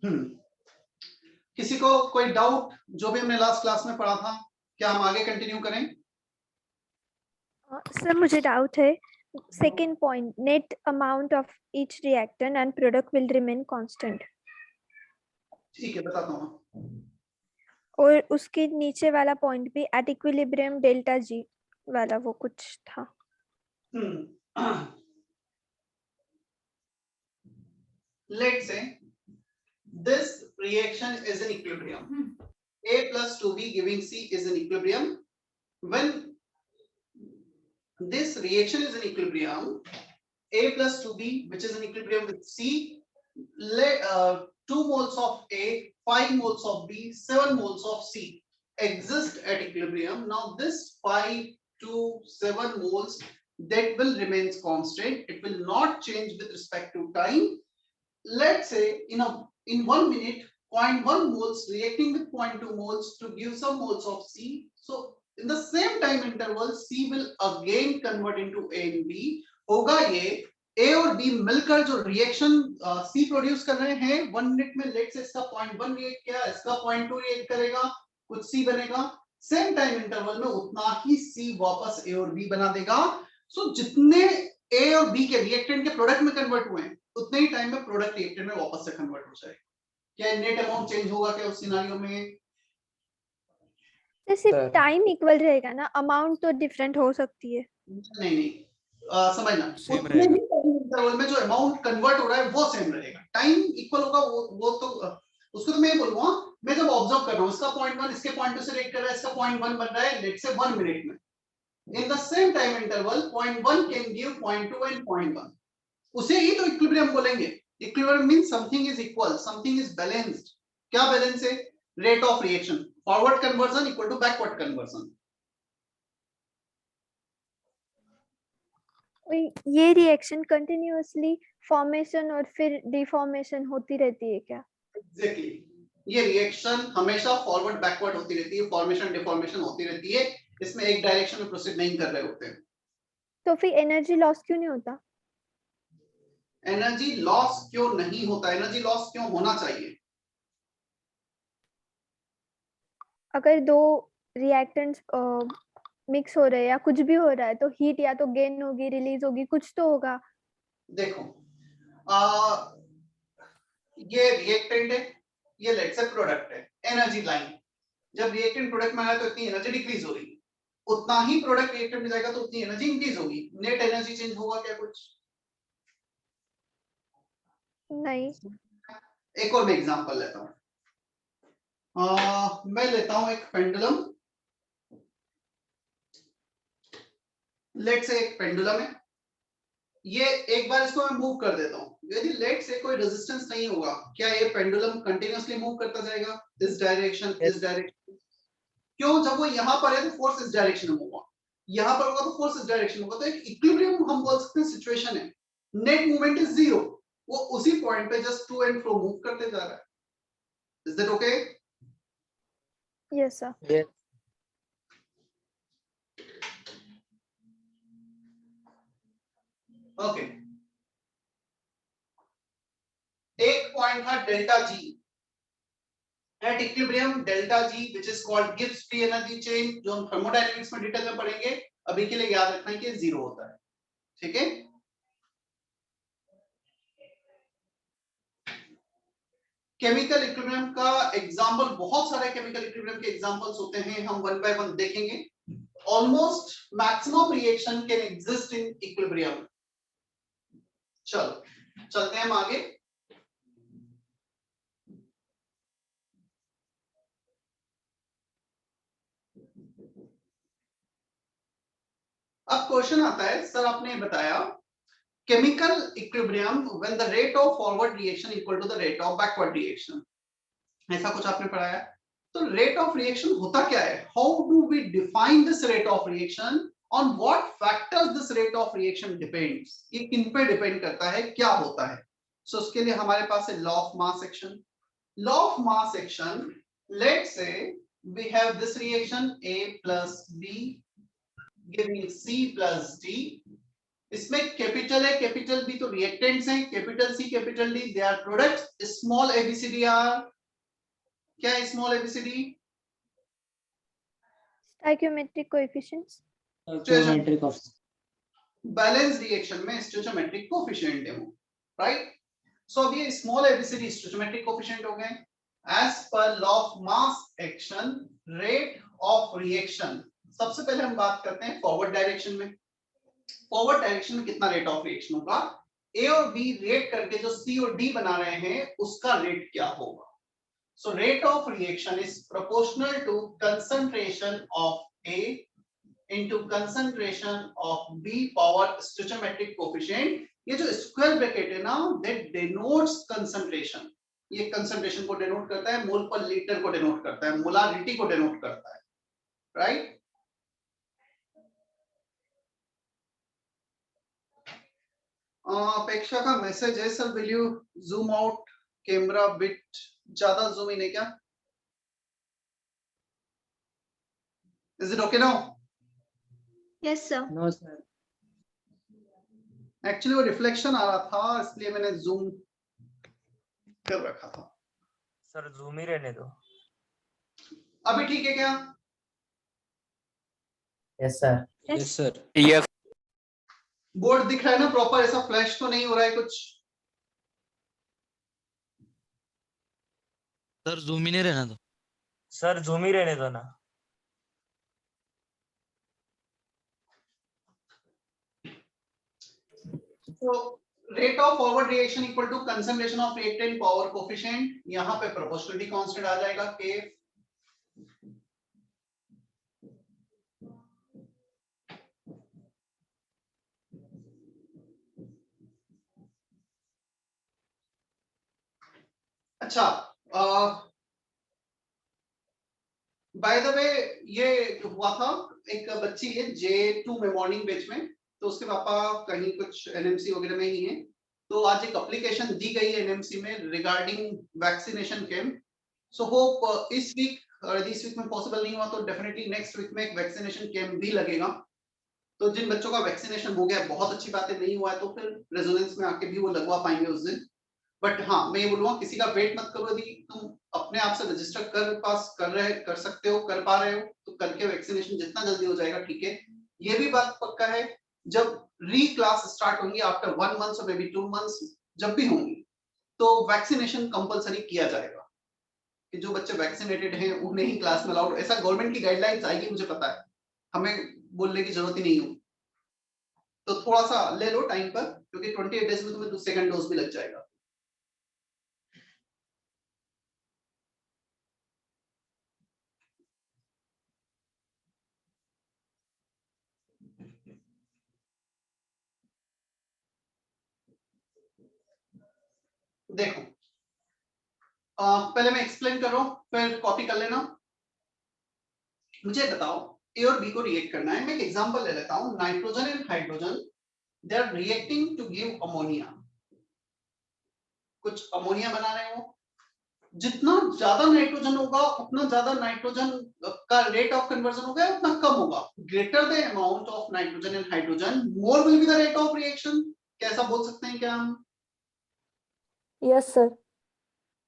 किसी को कोई डाउट जो भी हमने लास्ट क्लास में पढ़ा था, क्या हम आगे कंटिन्यू करें? सर मुझे डाउट है, second point, net amount of each reactant and product will remain constant. ठीक है, बताता हूँ। और उसके नीचे वाला पॉइंट भी एट इक्विलिब्रियम डेल्टा जी वाला वो कुछ था। Let's say this reaction is in equilibrium. A plus 2B giving C is in equilibrium. When this reaction is in equilibrium, A plus 2B, which is in equilibrium with C, 2 moles of A, 5 moles of B, 7 moles of C exist at equilibrium. Now this 5 to 7 moles that will remain constant. It will not change with respect to time. Let's say in 1 minute, 0.1 moles reacting with 0.2 moles to give some moles of C. So in the same time interval, C will again convert into A and B. होगा ये A और B मिलकर जो reaction C produce कर रहे हैं 1 minute में, late से इसका 0.1 रिएक्ट किया, इसका 0.2 रिएक्ट करेगा, कुछ C बनेगा, सेम टाइम इंटरवल में उतना ही C वापस A और B बना देगा। सो जितने A और B के रिएक्टेंट के प्रोडक्ट में कन्वर्ट हुए हैं उतने ही टाइम में प्रोडक्ट रिएक्टेंट में वापस से कन्वर्ट हो जाएगा। क्या नेट अमाउंट चेंज होगा क्या उस सिनेरियो में? तो सिर्फ टाइम इक्वल रहेगा ना, अमाउंट तो डिफरेंट हो सकती है। नहीं नहीं, समझना, उतने ही टाइम इंटरवल में जो अमाउंट कन्वर्ट हो रहा है वो सेम रहेगा। टाइम इक्वल होगा वो तो उसको तो मैं बोलूंगा, मैं जब ऑब्जर्व कर रहा हूँ इसका 0.1 इसके 0.2 से रेट कर रहा है, इसका 0.1 बन रहा है लेट से 1 मिनट में, in the same time interval 0.1 can give 0.2 and 0.1, उसे ही तो इक्विलिब्रियम बोलेंगे। Equilibrium means something is equal, something is balanced. क्या बैलेंस है? Rate of reaction, forward conversion equal to backward conversion. ये रिएक्शन कंटिन्यूअसली फॉर्मेशन और फिर डिफॉर्मेशन होती रहती है क्या? एग्जैक्टली, ये रिएक्शन हमेशा फॉरवर्ड बैकवर्ड होती रहती है, फॉर्मेशन डिफॉर्मेशन होती रहती है, इसमें एक डायरेक्शन में प्रोसीड नहीं कर रहे होते हैं। तो फिर एनर्जी लॉस क्यों नहीं होता? एनर्जी लॉस क्यों नहीं होता? एनर्जी लॉस क्यों होना चाहिए? अगर दो रिएक्टेंट्स मिक्स हो रहे हैं या कुछ भी हो रहा है तो हीट या तो गेन होगी, रिलीज होगी, कुछ तो होगा। देखो, ये रिएक्टेंट है, ये लेट से प्रोडक्ट है, एनर्जी लाइन, जब रिएक्टेंट प्रोडक्ट में आया तो इतनी एनर्जी डिक्रीज हो रही है, उतना ही प्रोडक्ट रिएक्टेंट में जाएगा तो उतनी एनर्जी इंक्रीज होगी। नेट एनर्जी चेंज होगा क्या कुछ? नहीं। एक और मैं एग्जांपल लेता हूं, मैं लेता हूं एक पेंडुलम, लेट से एक पेंडुलम है, ये एक बार इसको मैं मूव कर देता हूं, यदि लेट से कोई रेजिस्टेंस नहीं होगा, क्या ये पेंडुलम कंटिन्यूअसली मूव करता जाएगा इस डायरेक्शन इस डायरेक्शन? क्यों? जब वो यहां पर है तो फोर्स इस डायरेक्शन में होगा, यहां पर होगा तो फोर्स इस डायरेक्शन में होगा, तो एक इक्विलिब्रियम हम बोल सकते हैं सिचुएशन है, नेट मूवमेंट इज जीरो, वो उसी पॉइंट पे just to and fro move करते जा रहा है। Is that okay? Yes sir. Yes. Okay, एक पॉइंट था delta G at equilibrium, delta G which is called Gibbs free energy chain, जो हम थर्मोडायनेमिक्स में डिटेल में पढ़ेंगे, अभी के लिए याद रखना है कि जीरो होता है। ठीक है, केमिकल इक्विलिब्रियम का एग्जांपल, बहुत सारे केमिकल इक्विलिब्रियम के एग्जांपल्स होते हैं, हम वन बाय वन देखेंगे। Almost maximum reaction can exist in equilibrium. चलो चलते हैं हम आगे। अब क्वेश्चन आता है, सर आपने बताया chemical equilibrium when the rate of forward reaction equal to the rate of backward reaction, ऐसा कुछ आपने पढ़ाया। तो रेट ऑफ रिएक्शन होता क्या है? How do we define this rate of reaction? On what factors this rate of reaction depends? ये किन पे डिपेंड करता है, क्या होता है? सो उसके लिए हमारे पास है law of mass action. Law of mass action, let's say we have this reaction A plus B giving C plus D, इसमें कैपिटल है, कैपिटल बी तो रिएक्टेंट्स हैं, capital C capital D they are products, small A B C D are क्या है? Small A B C D stoichiometric coefficients. Stoichiometric coefficient. Balance reaction में stoichiometric coefficient है वो, right? सो अब ये स्मॉल एबीसीडी स्टोइकियोमेट्रिक कोएफिशिएंट हो गए। As per law of mass action rate of reaction, सबसे पहले हम बात करते हैं फॉरवर्ड डायरेक्शन में। फॉरवर्ड डायरेक्शन में कितना रेट ऑफ रिएक्शन होगा? ए और बी रेट करके जो सी और डी बना रहे हैं उसका रेट क्या होगा? So rate of reaction is proportional to concentration of A into concentration of B power stoichiometric coefficient। ये जो स्क्वायर ब्रैकेट है ना, that denotes concentration। ये concentration को denote करता है, मोल पर लीटर को denote करता है, मोलारिटी को denote करता है, right? अपेक्षा का मैसेज है sir, will you zoom out camera bit, ज्यादा जूम इन है क्या? Is it okay now? Yes sir. No sir. Actually वो रिफ्लेक्शन आ रहा था इसलिए मैंने जूम कर रखा था। सर जूम ही रहने दो। अभी ठीक है क्या? Yes sir. Yes, sir. Yes. Board दिख रहा है ना प्रॉपर? ऐसा फ्लैश तो नहीं हो रहा है कुछ? सर जूम ही नहीं रहना दो। सर जूम ही रहने दो ना। तो rate of forward reaction equal to concentration of reactant power coefficient, यहां पे प्रोपोर्शनलिटी कांस्टेंट आ जाएगा के। अच्छा, बाय द वे ये हुआ था, एक बच्ची है J2 में मॉर्निंग बैच में, तो उसके पापा कहीं कुछ एनएमसी वगैरह में ही हैं, तो आज एक एप्लीकेशन दी गई है एनएमसी में regarding vaccination camp. So hope इस वीक में पॉसिबल नहीं हुआ तो डेफिनेटली नेक्स्ट वीक में एक वैक्सीनेशन कैंप भी लगेगा। तो जिन बच्चों का वैक्सीनेशन हो गया बहुत अच्छी बात है, नहीं हुआ है तो फिर रेजोनेंस में आके भी वो लगवा पाएंगे उस दिन। बट हाँ, मैं ये बोलूंगा किसी का वेट मत करो, यदि तुम अपने आप से रजिस्टर कर सकते हो, कर पा रहे हो तो करके वैक्सीनेशन जितना जल्दी हो जाएगा ठीक है। ये भी बात पक्का है, जब री क्लास स्टार्ट होंगी आफ्टर 1 मंथ और मे बी 2 मंथ्स जब भी होंगी तो वैक्सीनेशन कंपलसरी किया जाएगा कि जो बच्चे वैक्सीनेटेड हैं उन्हें ही क्लास में अलाउड, ऐसा गवर्नमेंट की गाइडलाइंस आएगी, मुझे पता है, हमें बोलने की जरूरत ही नहीं हो। तो थोड़ा सा ले लो टाइम पर, क्योंकि 28 डेज में तुम्हें सेकंड डोज भी लग जाएगा। देखो पहले मैं एक्सप्लेन कर रहा हूं, फिर कॉपी कर लेना। मुझे बताओ ए और बी को रिएक्ट करना है। मैं एक एग्जांपल ले लेता हूं, nitrogen and hydrogen they are reacting to give ammonia. कुछ अमोनिया बना रहे हो, जितना ज्यादा नाइट्रोजन होगा उतना ज्यादा नाइट्रोजन का रेट ऑफ कन्वर्जन होगा, उतना कम होगा। Greater the amount of nitrogen and hydrogen more will be the rate of reaction. कैसा बोल सकते हैं क्या हम? Yes sir.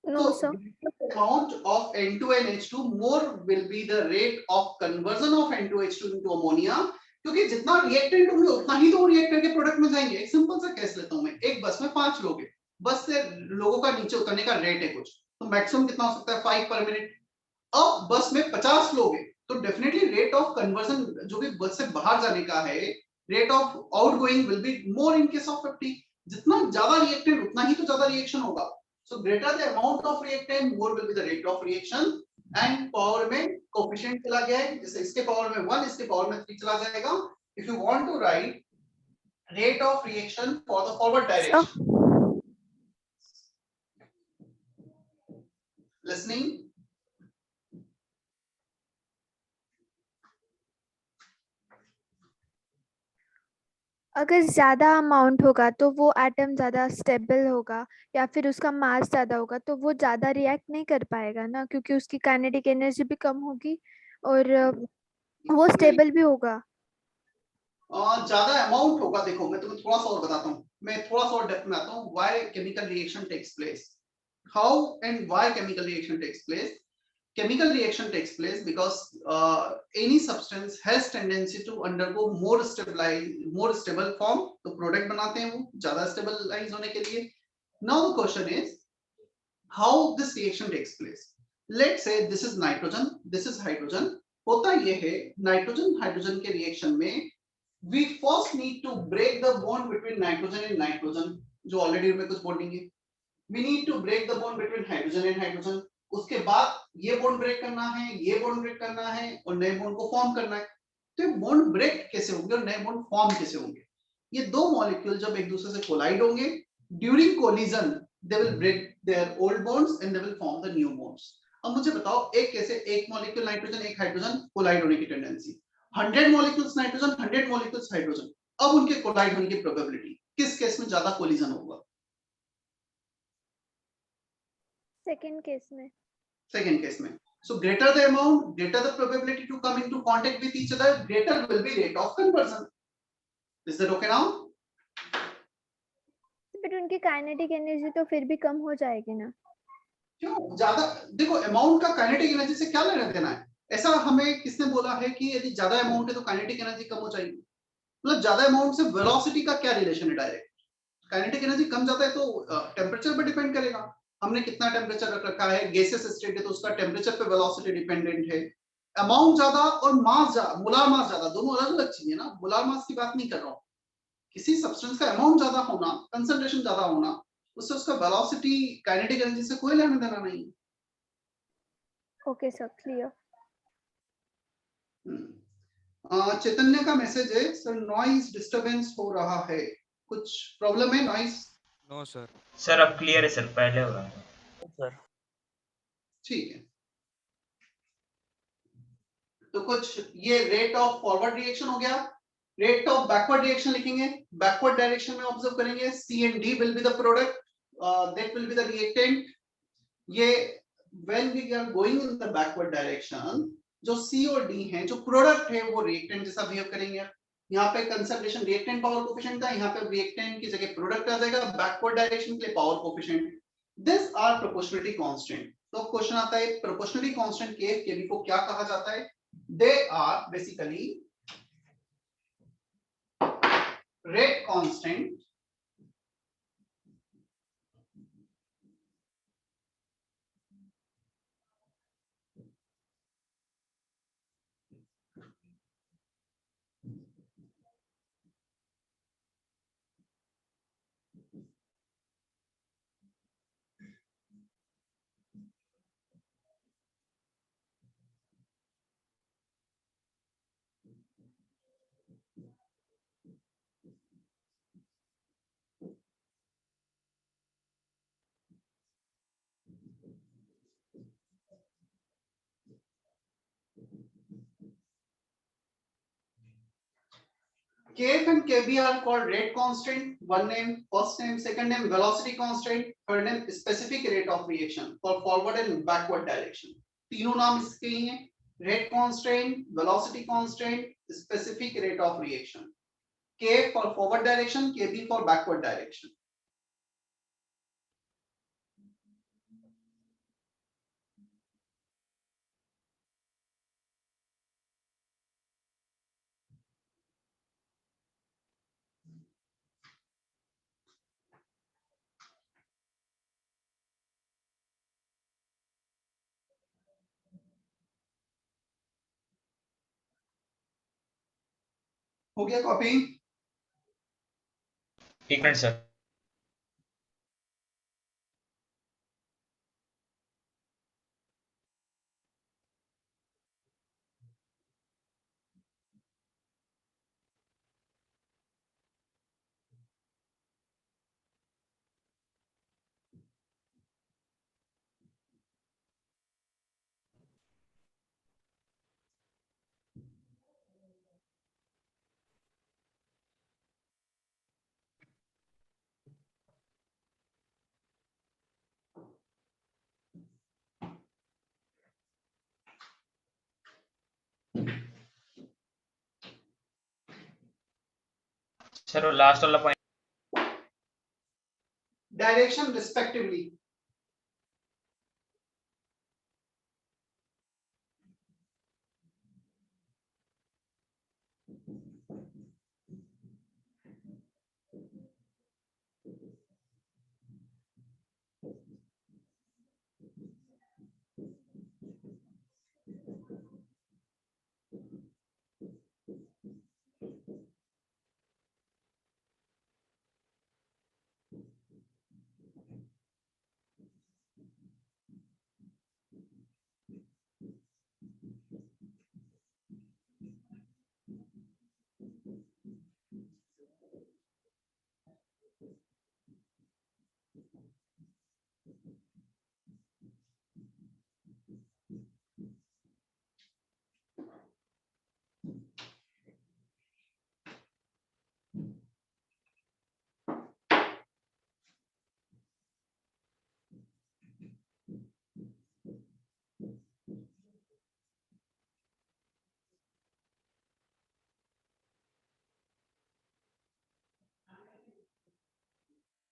No So, sir. amount of N2NH2 more will be the rate of conversion of N2H2 into ammonia, क्योंकि जितना reactant होंगे उतना ही तो रिएक्टर के प्रोडक्ट में जाएंगे। एक सिंपल सा केस लेता हूं मैं, एक बस में 5 लोग हैं, बस से लोगों का नीचे उतरने का रेट है कुछ, तो मैक्सिमम कितना हो सकता है 5 पर मिनट। अब बस में 50 लोग हैं तो डेफिनेटली रेट ऑफ कन्वर्जन जो भी बस से बाहर जाने का है, rate of outgoing will be more in case of 50। जितना ज्यादा रिएक्टेंट उतना ही तो ज्यादा रिएक्शन होगा। So greater the amount of reactant, more will be the rate of reaction। And power में coefficient चला गया है, जैसे इसके पावर में 1, इसके पावर में 3 चला जाएगा। If you want to write rate of reaction for the forward direction, listening, अगर ज्यादा अमाउंट होगा तो वो एटम ज्यादा स्टेबल होगा या फिर उसका मास ज्यादा होगा तो वो ज्यादा रिएक्ट नहीं कर पाएगा ना, क्योंकि उसकी काइनेटिक एनर्जी भी कम होगी और वो स्टेबल भी होगा। ज्यादा अमाउंट होगा, देखो मैं तुम्हें थोड़ा सा और बताता हूँ, मैं थोड़ा सा और डेप्थ में आता हूँ, why chemical reaction takes place, how and why chemical reaction takes place. Chemical reaction takes place because any substance has tendency to undergo more stable form, तो product बनाते हैं वो ज्यादा stabilize होने के लिए. Now the question is how this reaction takes place. Let's say this is nitrogen, this is hydrogen. होता ये है नाइट्रोजन हाइड्रोजन के रिएक्शन में we first need to break the bond between nitrogen and nitrogen, जो already उनमें कुछ bonding है. We need to break the bond between hydrogen and hydrogen. उसके बाद ये बॉन्ड ब्रेक करना है, ये बॉन्ड ब्रेक करना है और नए बॉन्ड को फॉर्म करना है. तो ये बॉन्ड ब्रेक कैसे होंगे और नए बॉन्ड फॉर्म कैसे होंगे? ये दो मॉलिक्यूल जब एक दूसरे से कोलाइड होंगे, during collision they will break their old bonds and they will form the new bonds. अब मुझे बताओ, एक कैसे, एक मॉलिक्यूल नाइट्रोजन एक हाइड्रोजन कोलाइड होने की tendency, 100 molecules nitrogen 100 molecules hydrogen, अब उनके कोलाइड होने की प्रोबेबिलिटी किस केस में ज्यादा कोलिजन होगा? सेकंड केस में. Second case में. So greater the amount, greater the probability to come into contact with each other, greater will be rate of conversion. Is that okay now? But उनकी kinetic energy तो फिर भी कम हो जाएगी ना. क्यों ज्यादा? देखो अमाउंट का काइनेटिक एनर्जी से क्या लेना देना है? ऐसा हमें किसने बोला है कि यदि ज्यादा अमाउंट है तो काइनेटिक एनर्जी कम हो जाएगी? मतलब ज्यादा अमाउंट से वेलोसिटी का क्या रिलेशन है डायरेक्ट? काइनेटिक एनर्जी कम जाता है तो टेम्परेचर पर डिपेंड करेगा. हमने कितना टेम्परेचर रख रखा है, गैसेस स्टेट है तो उसका टेम्परेचर पे वेलोसिटी डिपेंडेंट है. अमाउंट ज्यादा और मास ज्यादा, मोलार मास ज्यादा, दोनों अलग अलग चीजें ना. मोलार मास की बात नहीं कर रहा हूँ. किसी सब्सटेंस का अमाउंट ज्यादा होना, कंसंट्रेशन ज्यादा होना, उससे उसका वेलोसिटी काइनेटिक एनर्जी से कोई लेना देना नहीं. Okay sir, clear. चैतन्य का मैसेज है, सर नॉइज डिस्टरबेंस हो रहा है, कुछ प्रॉब्लम है नॉइज? No sir. सर अब क्लियर है सर, पहले हो रहा था. सर ठीक है. तो कुछ ये रेट ऑफ फॉरवर्ड रिएक्शन हो गया. रेट ऑफ बैकवर्ड रिएक्शन लिखेंगे. बैकवर्ड डायरेक्शन में ऑब्जर्व करेंगे C and D will be the product, that will be the reactant. ये when we are going in the backward direction, जो C और D हैं, जो प्रोडक्ट है वो रिएक्टेंट जैसा बिहेव करेंगे. यहाँ पे कंसंट्रेशन रिएक्टेंट पावर कोफिशिएंट था, यहाँ पे रिएक्टेंट की जगह प्रोडक्ट आ जाएगा. बैकवर्ड डायरेक्शन के लिए power coefficient, this are proportionality constant. तो क्वेश्चन आता है प्रोपोर्शनलिटी कांस्टेंट के को क्या कहा जाता है? They are basically rate constant Kf and Kb are called rate constant. One name, first name, second name, velocity constant, third name, specific rate of reaction for forward and backward direction. तीनों नाम इसके ही हैं. Rate constant, velocity constant, specific rate of reaction. Kf for forward direction, Kb for backward direction. हो गया copy? एक minute sir. Sir वो last वाला point direction respectively.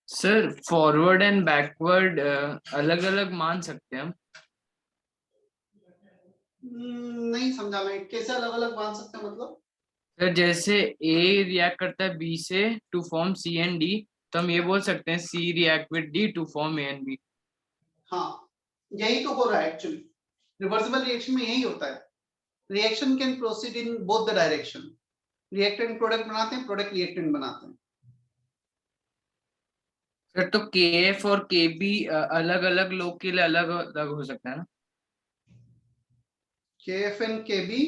Sir forward and backward अलग अलग मान सकते हैं हम? नहीं समझा मैं, कैसे अलग अलग मान सकते हैं मतलब? सर जैसे ए रिएक्ट करता है बी से to form C and D, तो हम ये बोल सकते हैं C react with D to form A and B. हाँ, यही तो हो रहा है एक्चुअली। रिवर्सिबल रिएक्शन में यही होता है। Reaction can proceed in both the direction. Reactant product बनाते हैं, प्रोडक्ट रिएक्टेंट बनाते हैं। सर तो के एफ और के बी अलग अलग लोग के लिए अलग अलग हो सकता है ना? के एफ एंड के बी,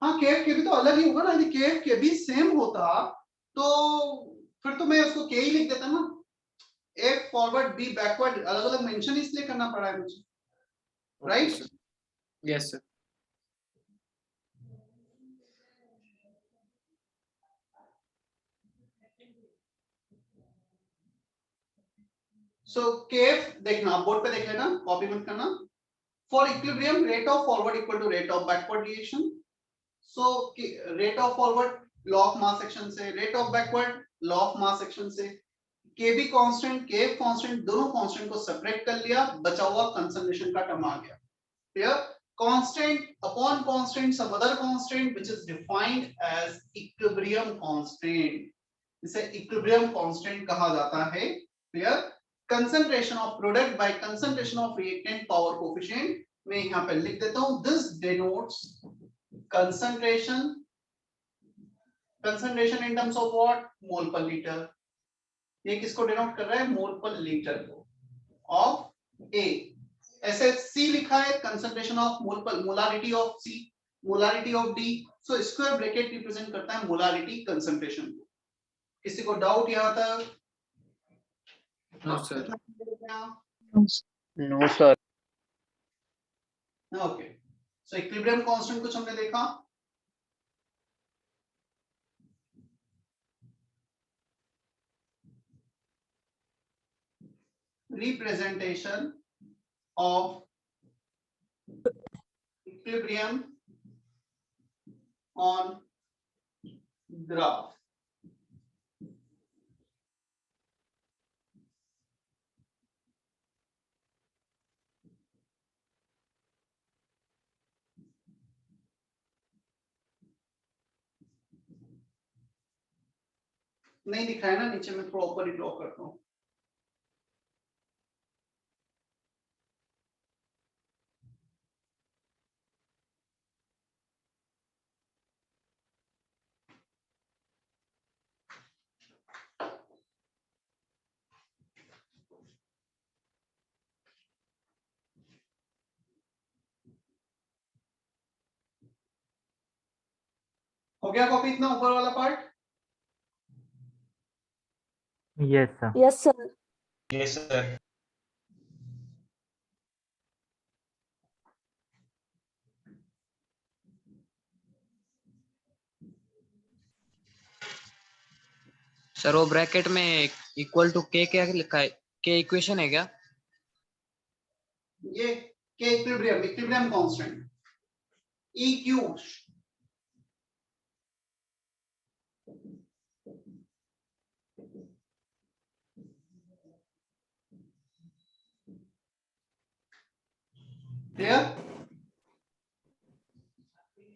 हाँ के एफ के बी तो अलग ही होगा ना। यदि के एफ के बी सेम होता तो फिर तो मैं उसको के ही लिख देता ना। एफ फॉरवर्ड बी बैकवर्ड अलग अलग मेंशन इसलिए करना पड़ा है मुझे, right? Yes sir. So K F देखना, बोर्ड पे देख लेना, कॉपी मत करना। For equilibrium rate of forward equal to rate of backward reaction. So rate of forward law of mass action से, rate of backward law of mass action से। K B constant, K F constant, दोनों constant को separate कर लिया, बचा हुआ concentration का term आ गया। Clear? Constant upon constant, some other constant which is defined as equilibrium constant, इसे इक्विलिब्रियम कांस्टेंट कहा जाता है। Clear? concentration of product by concentration of reactant power coefficient, मैं यहाँ पे लिख देता हूँ, this denotes concentration in terms of what? mole per liter। ये किसको डिनोट कर रहा है? मोल पर लीटर को ऑफ ए। ऐसे सी लिखा है, कंसंट्रेशन ऑफ मोल पर, molarity of C, molarity of D. So square bracket represent करता है मोलारिटी कंसंट्रेशन को। किसी को डाउट यहाँ तक? No sir. No sir. Okay, so equilibrium constant कुछ हमने देखा। Representation of equilibrium on graph. नहीं दिखाया ना नीचे, मैं प्रॉपर ही ड्रॉ करता हूँ। हो गया कॉपी इतना ऊपर वाला part? Yes sir. Yes sir. Yes sir. Sir वो ब्रैकेट में इक्वल टू के क्या लिखा है? के इक्वेशन है क्या? ये के equilibrium, equilibrium constant, E Q. Clear?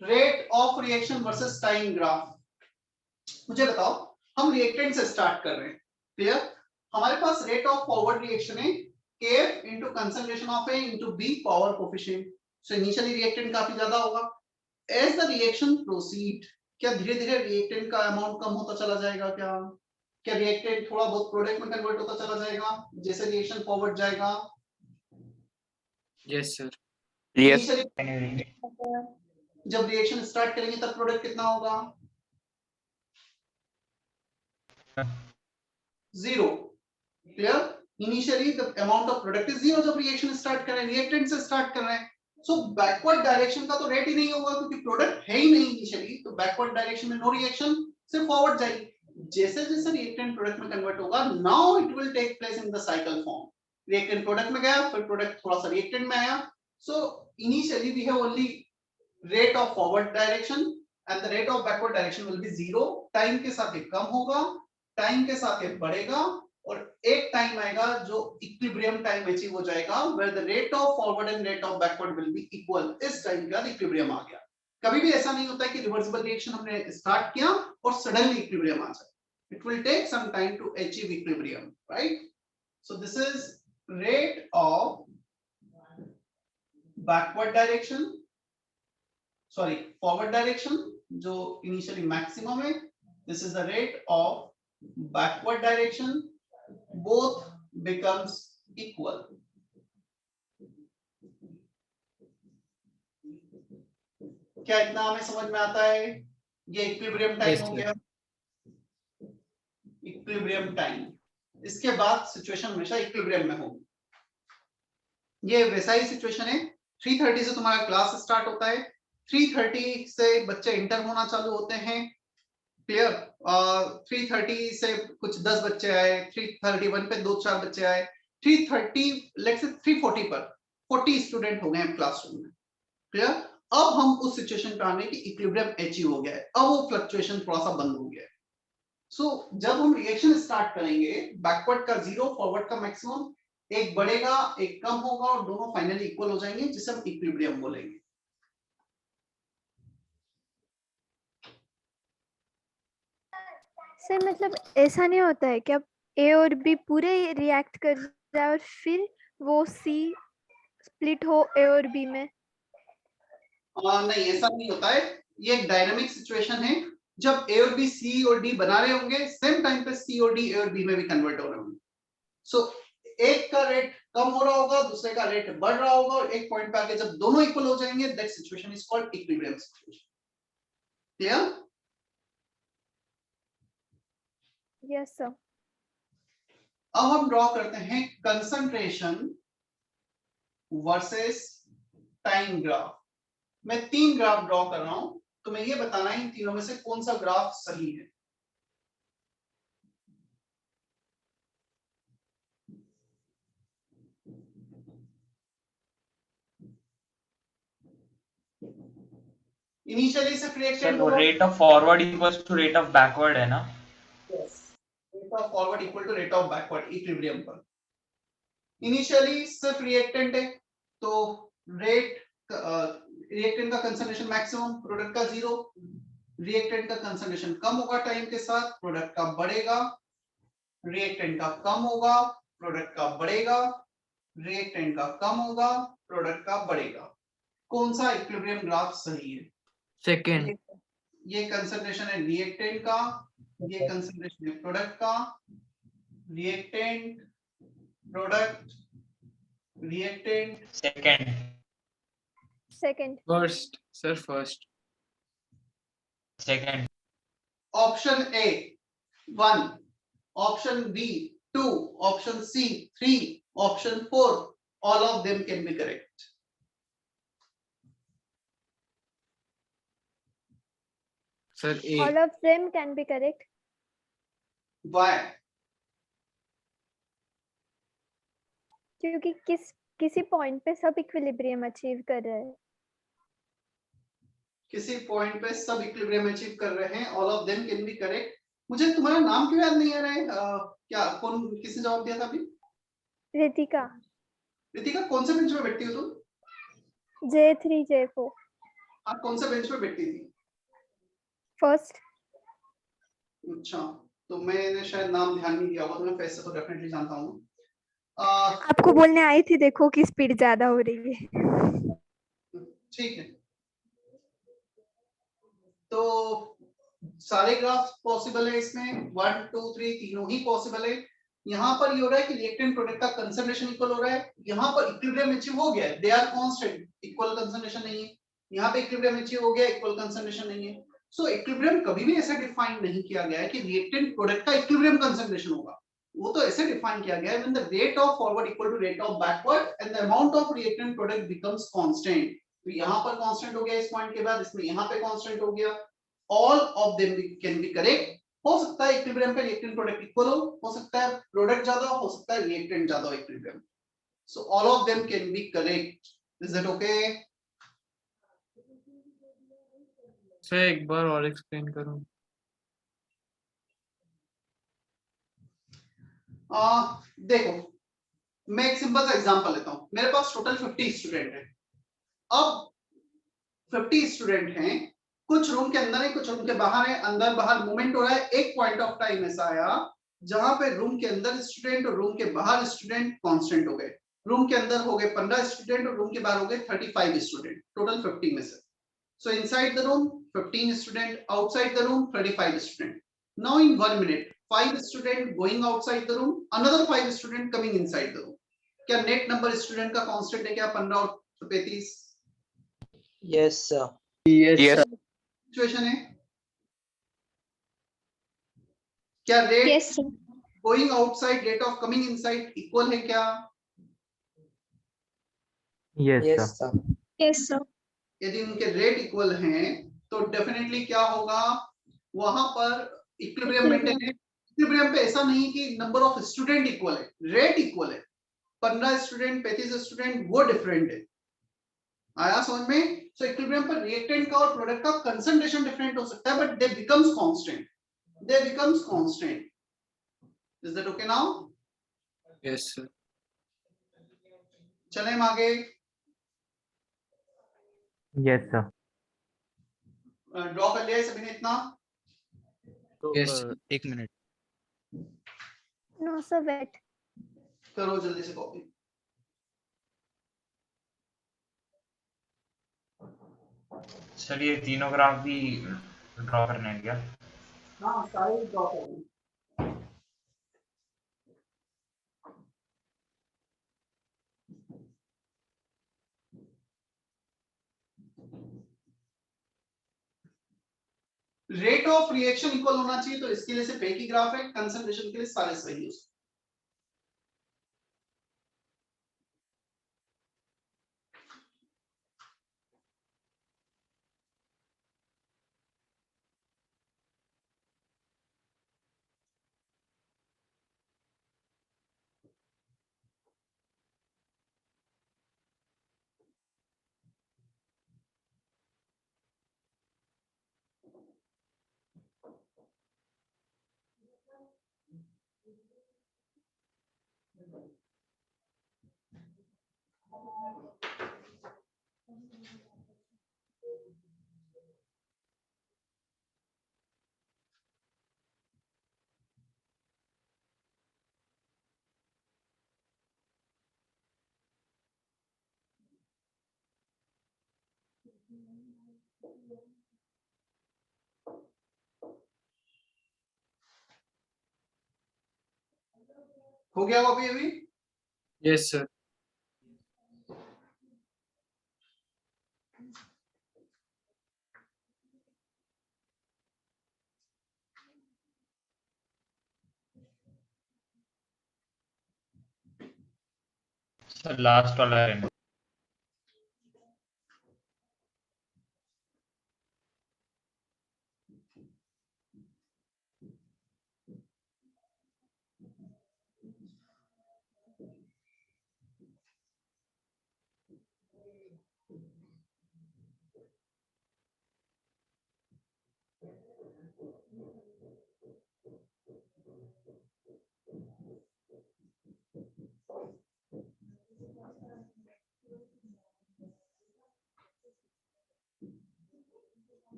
Rate of reaction versus time graph. मुझे बताओ, हम रिएक्टेंट से स्टार्ट कर रहे हैं, क्लियर? हमारे पास रेट ऑफ फॉरवर्ड रिएक्शन है Kf into concentration of A into B power coefficient. So initially reactant काफी ज्यादा होगा. As the reaction proceed, क्या धीरे धीरे रिएक्टेंट का अमाउंट कम होता चला जाएगा? क्या रिएक्टेंट थोड़ा बहुत प्रोडक्ट में कन्वर्ट होता चला जाएगा जैसे रिएक्शन फॉरवर्ड जाएगा? Yes sir. Yes. Initially जब रिएक्शन स्टार्ट करेंगे तब प्रोडक्ट कितना होगा? 0. Clear? Initially the amount of product is 0 जब रिएक्शन स्टार्ट कर रहे हैं, रिएक्टेंट से स्टार्ट कर रहे हैं। सो बैकवर्ड डायरेक्शन का तो रेट ही नहीं होगा क्योंकि प्रोडक्ट है ही नहीं इनिशियली, तो बैकवर्ड डायरेक्शन में नो रिएक्शन, सिर्फ फॉरवर्ड जाएगी। जैसे जैसे रिएक्टेंट प्रोडक्ट में कन्वर्ट होगा, now it will take place in the cycle form. Reactant product में गया, फिर प्रोडक्ट थोड़ा सा रिएक्टेंट में आया। So initially we have only rate of forward direction and the rate of backward direction will be 0. Time के साथ ये कम होगा, टाइम के साथ ये बढ़ेगा और एक टाइम आएगा जो इक्विलिब्रियम टाइम अचीव हो जाएगा where the rate of forward and rate of backward will be equal. इस टाइम के बाद इक्विलिब्रियम आ गया। कभी भी ऐसा नहीं होता है कि रिवर्सिबल रिएक्शन हमने स्टार्ट किया और सडनली इक्विलिब्रियम आ जाए। It will take some time to achieve equilibrium, right? So this is rate of backward direction, sorry, forward direction जो initially maximum है. This is the rate of backward direction. Both becomes equal. क्या इतना हमें समझ में आता है? ये इक्विलिब्रियम टाइम Yes, हो sir. गया, इक्विलिब्रियम टाइम। इसके बाद सिचुएशन हमेशा इक्विलिब्रियम में होगी। ये वैसा ही सिचुएशन है। 3:30 से तुम्हारा क्लास स्टार्ट होता है, 3:30 से बच्चे इंटर होना चालू होते हैं, क्लियर? 3:30 से कुछ 10 बच्चे आए, 3:31 पे 2-4 बच्चे आए, 3:30 लेट्स से 3:40 पर 40 स्टूडेंट हो गए हैं क्लासरूम में, क्लियर? अब हम उस सिचुएशन पे आ गए कि इक्विलिब्रियम अचीव हो गया है, अब वो फ्लक्चुएशन थोड़ा सा बंद हो गया है। सो जब हम रिएक्शन स्टार्ट करेंगे, बैकवर्ड का 0, फॉरवर्ड का मैक्सिमम, एक बढ़ेगा एक कम होगा और दोनों फाइनली इक्वल हो जाएंगे, जिसे हम इक्विलिब्रियम बोलेंगे। सर मतलब ऐसा नहीं होता है कि अब ए और बी पूरे रिएक्ट कर जाए और फिर वो सी स्प्लिट हो ए और बी में? नहीं, ऐसा नहीं होता है। ये एक डायनामिक सिचुएशन है। जब ए और बी सी और डी बना रहे होंगे, सेम टाइम पे सी और डी ए और बी में भी कन्वर्ट हो रहे होंगे। सो एक का रेट कम हो रहा होगा, दूसरे का रेट बढ़ रहा होगा और एक पॉइंट पे आके जब दोनों इक्वल हो जाएंगे, that situation is called equilibrium situation. Clear? Yes sir. अब हम ड्रॉ करते हैं कंसंट्रेशन वर्सेस टाइम ग्राफ। मैं 3 ग्राफ ड्रॉ कर रहा हूं, तुम्हें ये बताना है इन तीनों में से कौन सा ग्राफ सही है। इनिशियली सिर्फ सर रिएक्टेंट वो होगा। Rate of forward equals to rate of backward है ना? Rate of forward equal to rate of backward equilibrium पर। इनिशियली सिर्फ रिएक्टेंट है तो रेट रिएक्टेंट का कंसंट्रेशन मैक्सिमम, प्रोडक्ट का 0। रिएक्टेंट का कंसंट्रेशन कम होगा टाइम के साथ, प्रोडक्ट का बढ़ेगा। रिएक्टेंट का कम होगा, प्रोडक्ट का बढ़ेगा। रिएक्टेंट का कम होगा, प्रोडक्ट का बढ़ेगा। कौन सा इक्विलिब्रियम ग्राफ सही है? सेकेंड। ये कंसंट्रेशन है रिएक्टेंट का, ये कंसंट्रेशन है प्रोडक्ट का। Reactant, product, reactant. Second. Second. First sir, first. Second. Option A 1, option B 2, option C 3, option 4, all of them can be correct. Sir A. All of them can be correct. Why? क्योंकि किसी point पे सब equilibrium achieve कर रहे हैं। किसी point पे सब इक्विलिब्रियम अचीव कर रहे हैं, all of them can be correct. मुझे तुम्हारा नाम क्यों याद नहीं आ रहा है? क्या कौन किसने जवाब दिया था अभी? रितिका। रितिका, कौन से बेंच पे बैठती हो तुम? J3 J4 आप कौन से बेंच पे बैठती थी? फर्स्ट। अच्छा, तो मैंने शायद नाम ध्यान नहीं दिया होगा, तो मैं फेस से तो डेफिनेटली जानता हूँ। आपको बोलने आई थी देखो कि स्पीड ज्यादा हो रही है। ठीक है, तो सारे ग्राफ पॉसिबल है इसमें, 1 2 3 तीनों ही पॉसिबल है। यहाँ पर ये हो रहा है कि रिएक्टेंट प्रोडक्ट का कंसंट्रेशन इक्वल हो रहा है, यहाँ पर इक्विलिब्रियम अचीव हो गया है, they are constant, equal concentration नहीं है। यहाँ पे इक्विलिब्रियम अचीव हो गया, इक्वल कंसंट्रेशन नहीं है। सो इक्विलिब्रियम कभी भी ऐसा डिफाइन नहीं किया गया है कि रिएक्टेंट प्रोडक्ट का इक्विलिब्रियम कंसंट्रेशन होगा। वो तो ऐसे डिफाइन किया गया है when the rate of forward equal to rate of backward and the amount of reactant product becomes constant. तो यहाँ पर कांस्टेंट हो गया इस पॉइंट के बाद, इसमें यहाँ पे कांस्टेंट हो गया। All of them can be correct. हो सकता है इक्विलिब्रियम पे रिएक्टेंट प्रोडक्ट इक्वल हो सकता है प्रोडक्ट ज्यादा हो सकता है रिएक्टेंट ज्यादा हो equilibrium. So all of them can be correct. Is that okay? Sir एक बार और एक्सप्लेन करूं? देखो, मैं एक सिंपल सा एग्जांपल लेता हूं। मेरे पास टोटल 50 स्टूडेंट है। अब 50 स्टूडेंट हैं, कुछ रूम के अंदर है, कुछ रूम के बाहर है, अंदर बाहर मूवमेंट हो रहा है। एक पॉइंट ऑफ टाइम ऐसा आया जहां पे रूम के अंदर स्टूडेंट और रूम के बाहर स्टूडेंट कांस्टेंट हो गए। रूम के अंदर हो गए 15 स्टूडेंट और रूम के बाहर हो गए 35 स्टूडेंट, टोटल 50 में से। So inside the room 15 student, outside the room 35 student. Now in 1 minute 5 student going outside the room, another 5 student coming inside the room. क्या नेट नंबर स्टूडेंट का कांस्टेंट है क्या 15 और 35? Yes, sir. सिचुएशन है क्या? Rate yes sir. Going outside rate of coming inside equal है क्या? Yes, Yes, sir. sir. Yes sir. यदि उनके रेट इक्वल हैं तो डेफिनेटली क्या होगा, वहां पर इक्विलिब्रियम मेंटेन है। इक्विलिब्रियम पे ऐसा नहीं कि नंबर ऑफ स्टूडेंट इक्वल है, रेट इक्वल है। 15 स्टूडेंट 35 स्टूडेंट वो डिफरेंट है। आया समझ में? सो इक्विलिब्रियम पर रिएक्टेंट का और प्रोडक्ट का कंसंट्रेशन डिफरेंट हो सकता है, but they becomes constant, they becomes constant. Is that okay now? Yes sir. चलें हम आगे। Yes, sir. ड्रॉ कर लिया है सभी ने इतना? तो Yes. एक मिनट। No sir wait. करो जल्दी से कॉपी। सर ये तीनों ग्राफ भी ड्रॉ करने हैं क्या? हाँ सारे ड्रॉ कर लें। रेट ऑफ रिएक्शन इक्वल होना चाहिए, तो इसके लिए सिर्फ एक ही ग्राफ है, कंसंट्रेशन के लिए सारे सही है। हो गया वो अभी? Yes sir. सर लास्ट वाला है।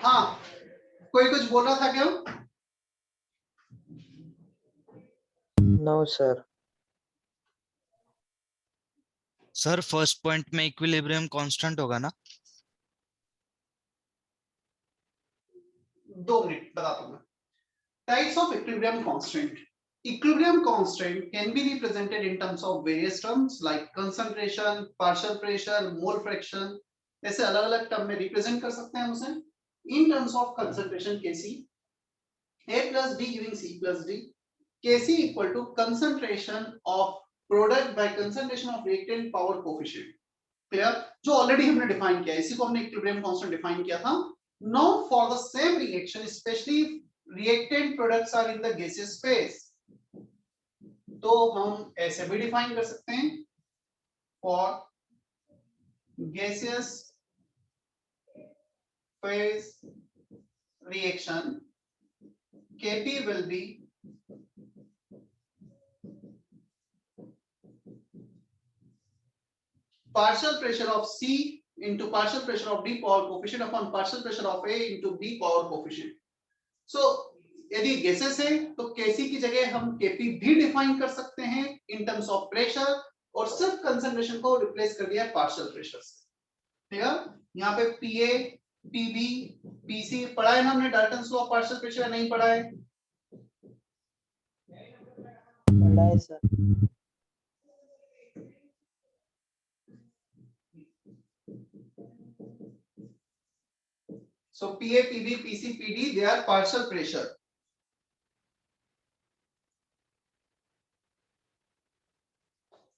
हाँ, कोई कुछ बोल रहा था क्या? No, sir. Sir first point में इक्विलिब्रियम कांस्टेंट होगा ना? 2 मिनट बताता हूँ मैं। Types of equilibrium constant. Equilibrium constant can be represented in terms of various terms like concentration, partial pressure, mole fraction. ऐसे अलग-अलग टर्म में रिप्रेजेंट कर सकते हैं हम उसे. In terms of concentration Kc, A plus B giving C plus D. Kc equal to concentration of product by concentration of reactant power coefficient. Clear? जो already हमने डिफाइन किया है, इसी को हमने इक्विलिब्रियम कांस्टेंट डिफाइन किया था. Now for the same reaction, especially reactant products are in the gaseous phase, तो हम ऐसे भी डिफाइन कर सकते हैं. For gaseous phase reaction, Kp will be partial pressure of C into partial pressure of D power coefficient upon partial pressure of A into B power coefficient. So यदि gases है तो Kc की जगह हम Kp भी define कर सकते हैं इन टर्म्स ऑफ प्रेशर, और सिर्फ कंसंट्रेशन को रिप्लेस कर दिया पार्शियल प्रेशर से. ठीक है, यहाँ पे Pa, Pb, Pc पढ़ा है ना हमने Dalton's law of partial pressure, नहीं पढ़ा है? पढ़ा है sir. So Pa, Pb, Pc, Pd they are partial pressure.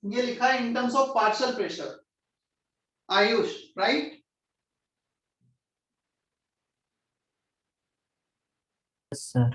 ये लिखा है इन terms of partial pressure. Ayush, right? Yes, sir.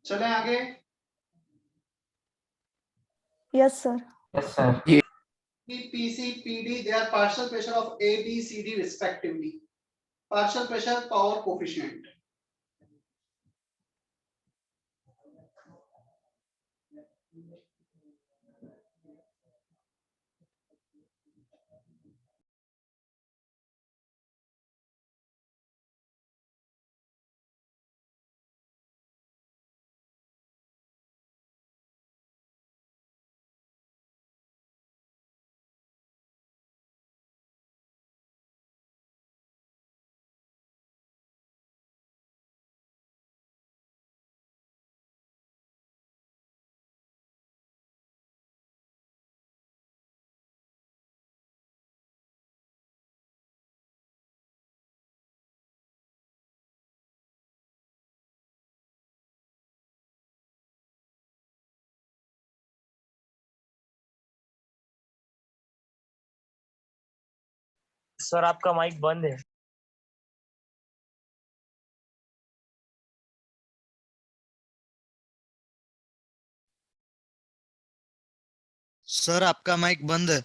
चले आगे। Yes sir. Yes, sir. PC, PD, they are partial pressure of A, B, C, D respectively. Partial pressure power coefficient. Sir आपका mic बंद है। Sir आपका mic बंद है।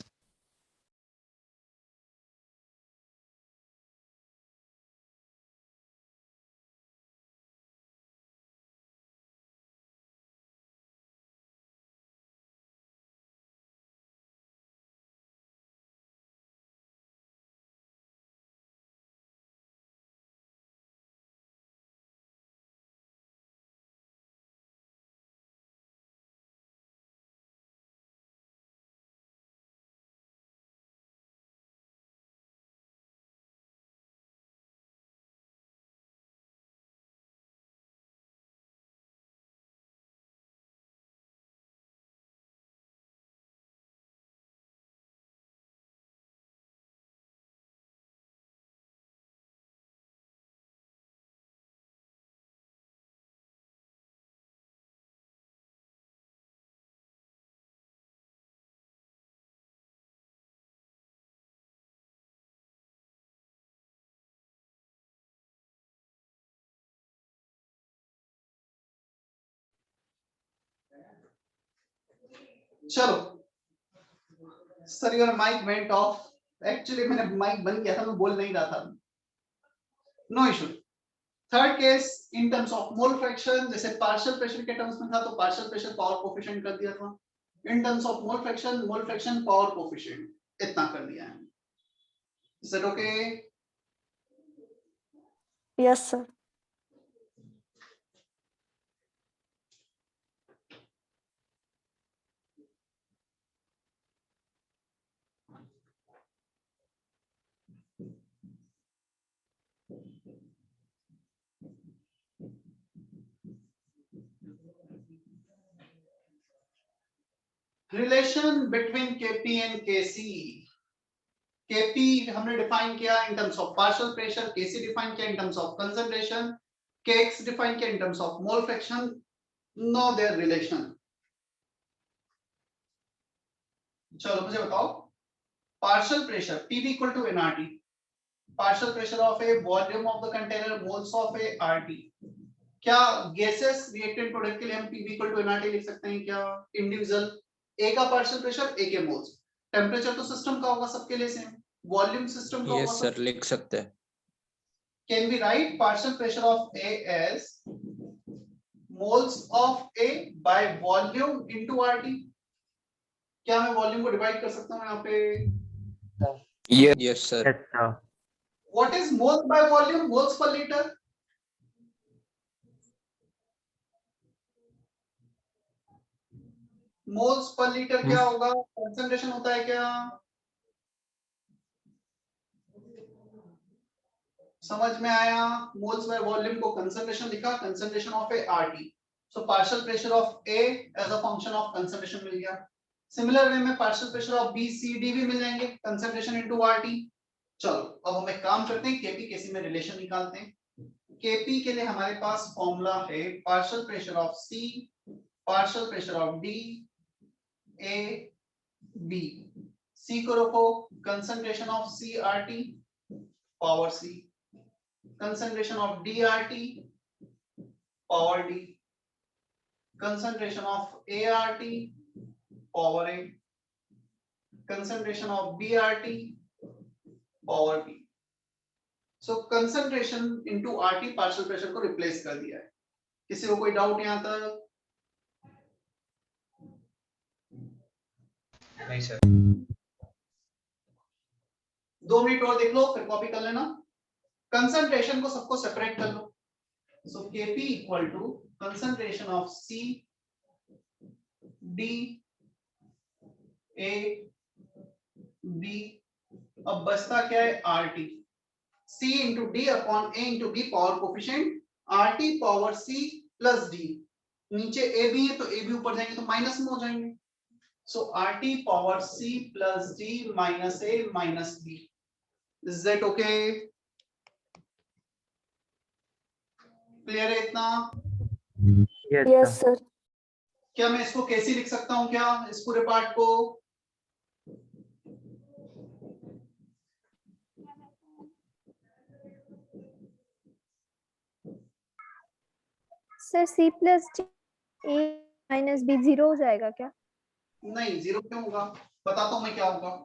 चलो sir your mic went off. Actually मैंने माइक बंद किया था, मैं बोल नहीं रहा था। No issue. Third case in terms of mole fraction, जैसे पार्शियल प्रेशर के टर्म्स में था तो पार्शियल प्रेशर पावर कोफिशिएंट कर दिया था। In terms of mole fraction power coefficient इतना कर दिया है। Is it okay? Yes sir. Relation between Kp and Kc। Kp हमने डिफाइन किया in terms of partial pressure, Kc define किया in terms of concentration, Kx define किया in terms of mole fraction. Know their relation. चलो मुझे बताओ, partial pressure Pv equal to nRT, partial pressure of A volume of the container moles of A RT। क्या gases reactant product के लिए हम Pv equal to nRT लिख सकते हैं क्या? इंडिविजुअल ए का पार्शियल प्रेशर, ए के मोल्स। टेम्परेचर तो सिस्टम का होगा सबके लिए सेम, वॉल्यूम सिस्टम का होगा। यस सर, लिख सकते हैं। Can we write partial pressure of A as moles of A by volume into RT? क्या मैं वॉल्यूम को डिवाइड कर सकता हूँ यहाँ पे? Yes, sir. Yes, sir. What is moles by volume? Moles per liter. Moles per litre क्या होगा? कंसंट्रेशन होता है क्या? समझ में आया? मोल्स बाय वॉल्यूम को कंसंट्रेशन लिखा, concentration of A R T, so partial pressure of A as a function of concentration मिल गया। सिमिलर वे में partial pressure of B C D भी मिल जाएंगे, कंसंट्रेशन इनटू आरटी। चलो अब हम एक काम करते हैं, केपी केसी में रिलेशन निकालते हैं। केपी के लिए हमारे पास फॉर्मूला है partial pressure of C partial pressure of D A B. C को रखो concentration of C R T power C, concentration of DRT power D, concentration of ART power A, concentration of BRT power B. So concentration into RT partial pressure को replace कर दिया है। किसी को कोई doubt यहाँ तक? नहीं सर। 2 मिनट और देख लो फिर कॉपी कर लेना। कंसंट्रेशन को सबको सेपरेट कर लो। So Kp equal to concentration of C D A B, अब बचता क्या है? RT, C into D upon A into B power coefficient, RT power C plus D, नीचे A भी है तो A भी ऊपर जाएंगे तो माइनस में हो जाएंगे। सो RT power C plus D minus A minus B। Is that okay? Clear है इतना? Yes, sir. सर। क्या मैं इसको कैसे लिख सकता हूं क्या, इस पूरे पार्ट को? सर सी प्लस ए माइनस बी 0 हो जाएगा क्या? नहीं, जीरो क्यों होगा? बताता हूं मैं क्या होगा।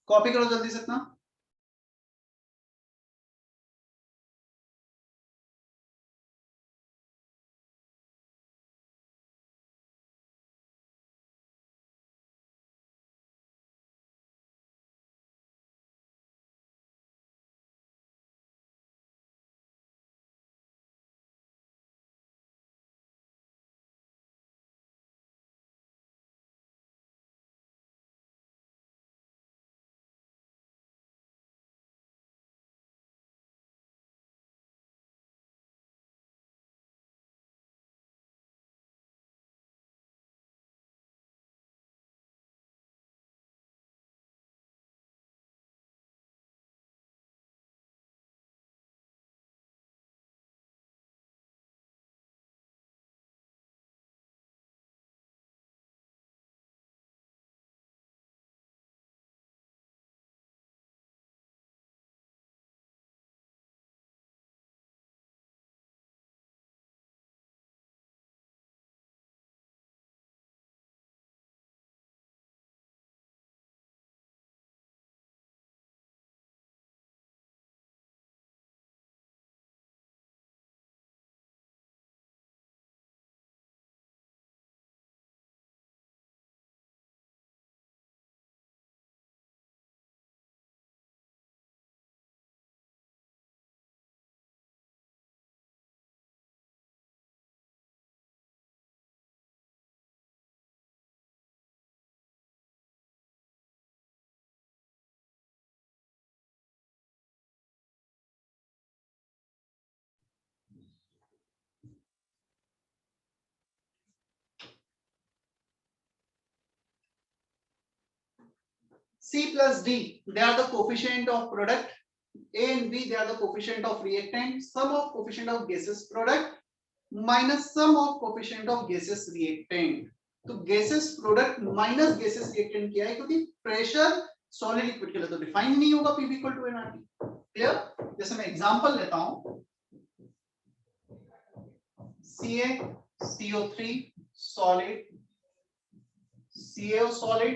कॉपी करो जल्दी से इतना। C plus D, they are the coefficient of product. A and B, they are the coefficient of reactant. Sum of coefficient of gaseous product minus sum of coefficient of gaseous reactant. तो gaseous product minus gaseous reactant क्या है, क्योंकि pressure solid liquid के लिए तो define नहीं होगा P equal to nRT. Clear? जैसे मैं एग्जांपल लेता हूं, Ca CO3 solid, CaO solid,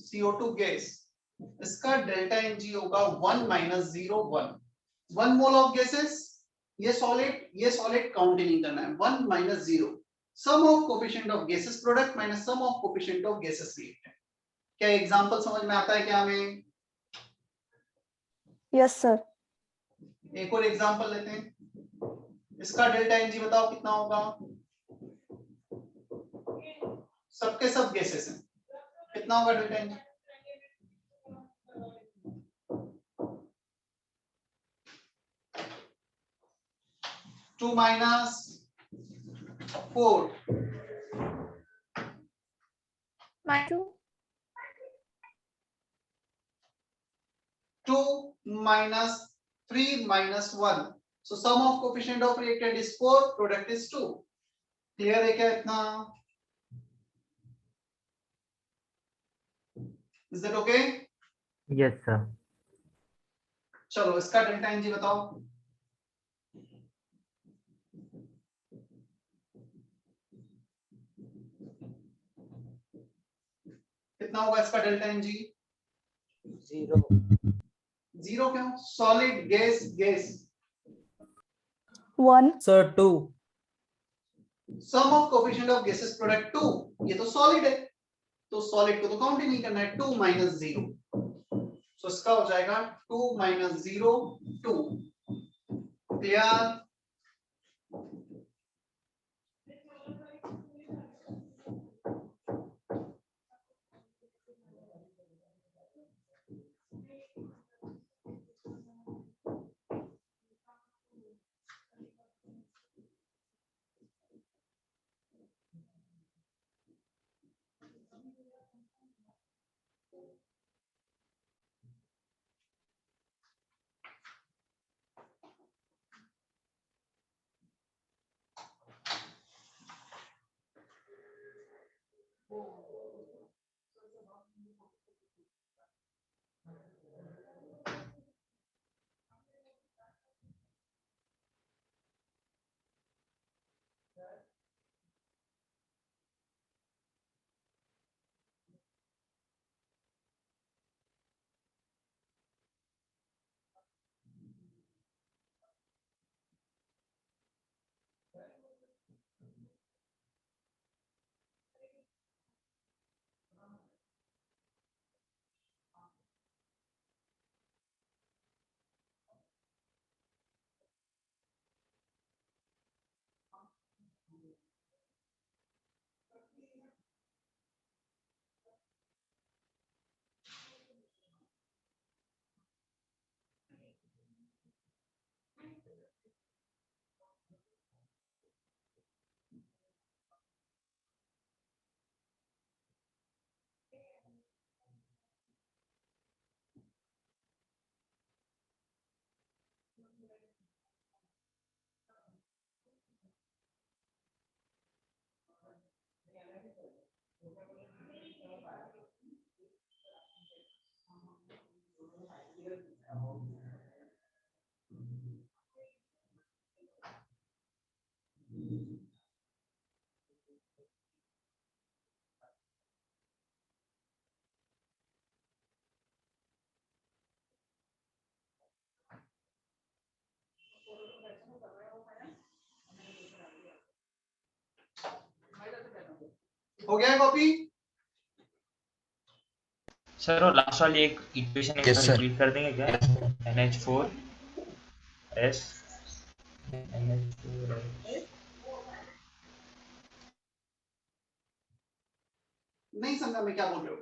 CO2 gas, इसका डेल्टा Ng होगा 1 माइनस 0 1. 1 मोल ऑफ गैसेस, ये सॉलिड काउंट नहीं करना है. 1 minus 0, sum of coefficient of gases product minus sum of coefficient of gases reactant. क्या एग्जांपल समझ में आता है क्या हमें? Yes sir. एक और एग्जांपल लेते हैं. इसका डेल्टा Ng बताओ कितना होगा? सबके सब गैसेस हैं, कितना होगा delta Ng? Two minus 4 2 minus 3 minus 1. So sum of coefficient of reactant is 4, product is 2. Clear है क्या इतना? Is that okay? Yes sir. चलो इसका डेल्टा Ng बताओ. कितना होगा इसका डेल्टा Ng? 0. 0 क्यों? Solid gas 1 Sir, 2. Sum of coefficient of gases product 2. ये तो सॉलिड है, तो सॉलिड को तो काउंट ही नहीं करना है. 2 माइनस 0, सो इसका हो जाएगा 2 माइनस 0 2. क्लियर? हो गया कॉपी? सर वो लास्ट वाली एक इक्वेशन एक बार रिपीट कर देंगे क्या? NH4 S NH4 नहीं समझा मैं क्या बोल रहे हो.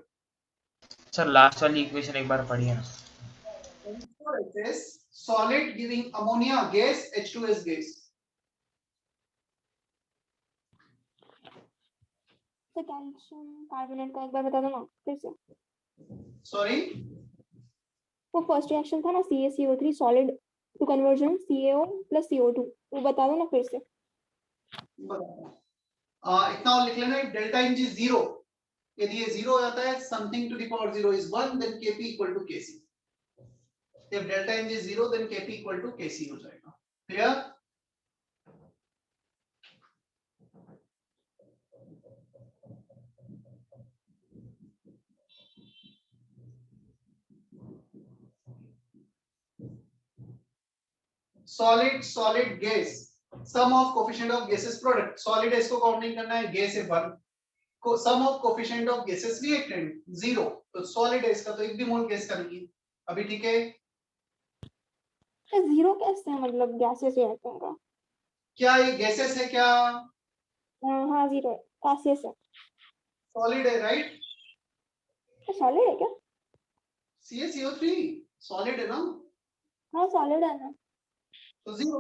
सर लास्ट वाली इक्वेशन एक बार पढ़िए ना. Solid giving ammonia gas H2S gas. तो कैल्शियम कार्बोनेट का एक बार बता दो ना फिर से. सॉरी, वो फर्स्ट रिएक्शन था ना CaCO3 solid to conversion CaO plus CO2, वो बता दो ना फिर से. इतना और लिख लेना, डेल्टा इन जी जीरो, यदि ये जीरो हो जाता है something to the power zero is 1, then K P equal to K C. If delta n G zero then K P equal to K C हो जाएगा। Clear? solid gas, sum of coefficient of gases product, solid है इसको count नहीं करना है, gas है 1, को sum of coefficient of gases reactant 0, तो solid है इसका, तो एक भी मोल गैस का नहीं है अभी। ठीक है, जीरो कैसे है, मतलब गैसेस रिएक्टेंट का? क्या ये गैसेस है क्या? हाँ जीरो गैसेस है। सॉलिड है, राइट? सॉलिड है क्या? CaCO3 सॉलिड है ना, हाँ सॉलिड है ना। तो 0।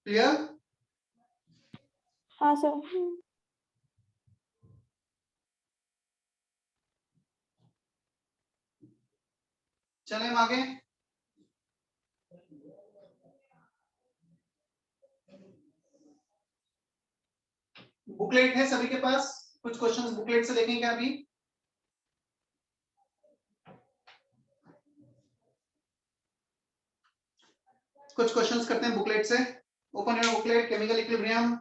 क्लियर? हाँ सर। चलें हम आगे। बुकलेट है सभी के पास? कुछ क्वेश्चंस बुकलेट से देखेंगे अभी। कुछ क्वेश्चंस करते हैं बुकलेट से। Open your booklet, chemical equilibrium.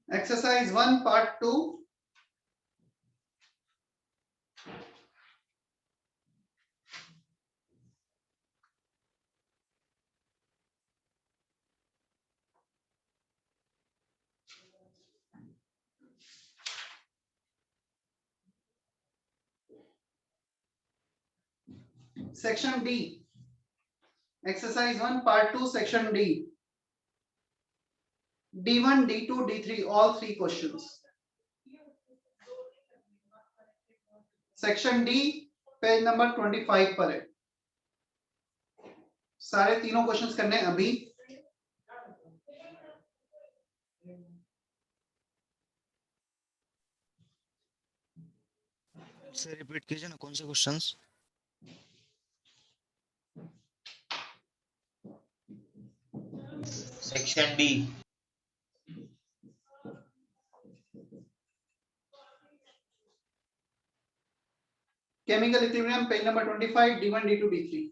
Exercise 1 part 2, section D. Exercise 1 part 2 section D. D1, D2, D3 all three questions. Section D page number 25 पर है। सारे तीनों क्वेश्चंस करने हैं अभी। सर रिपीट कीजिए ना, कौन से questions? Section D. Chemical equilibrium page number 25, D1, D2, D3।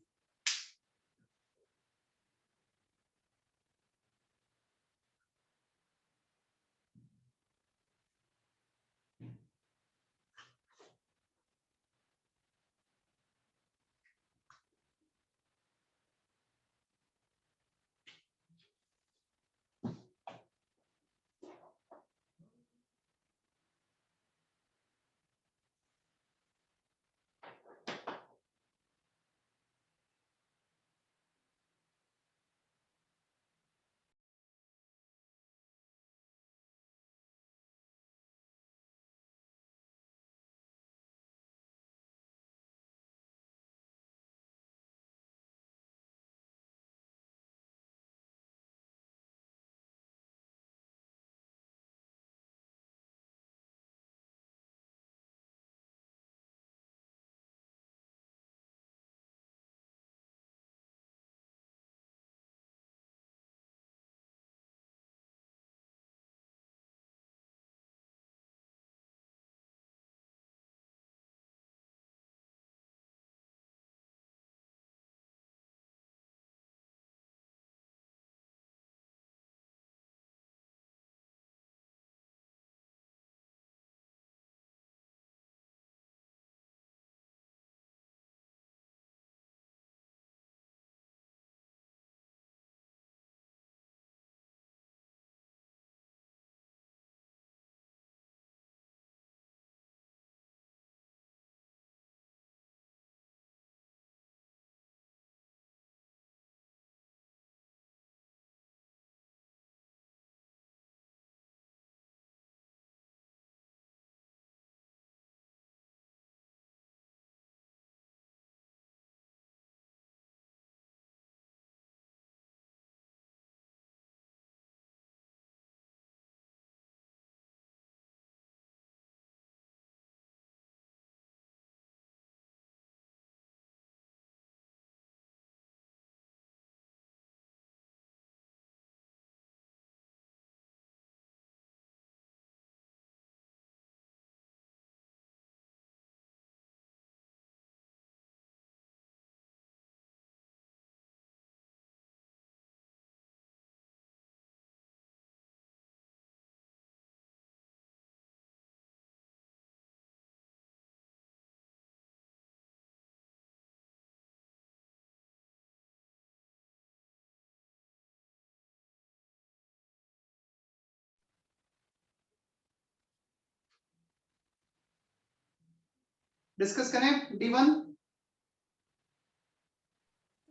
Discuss करें D1।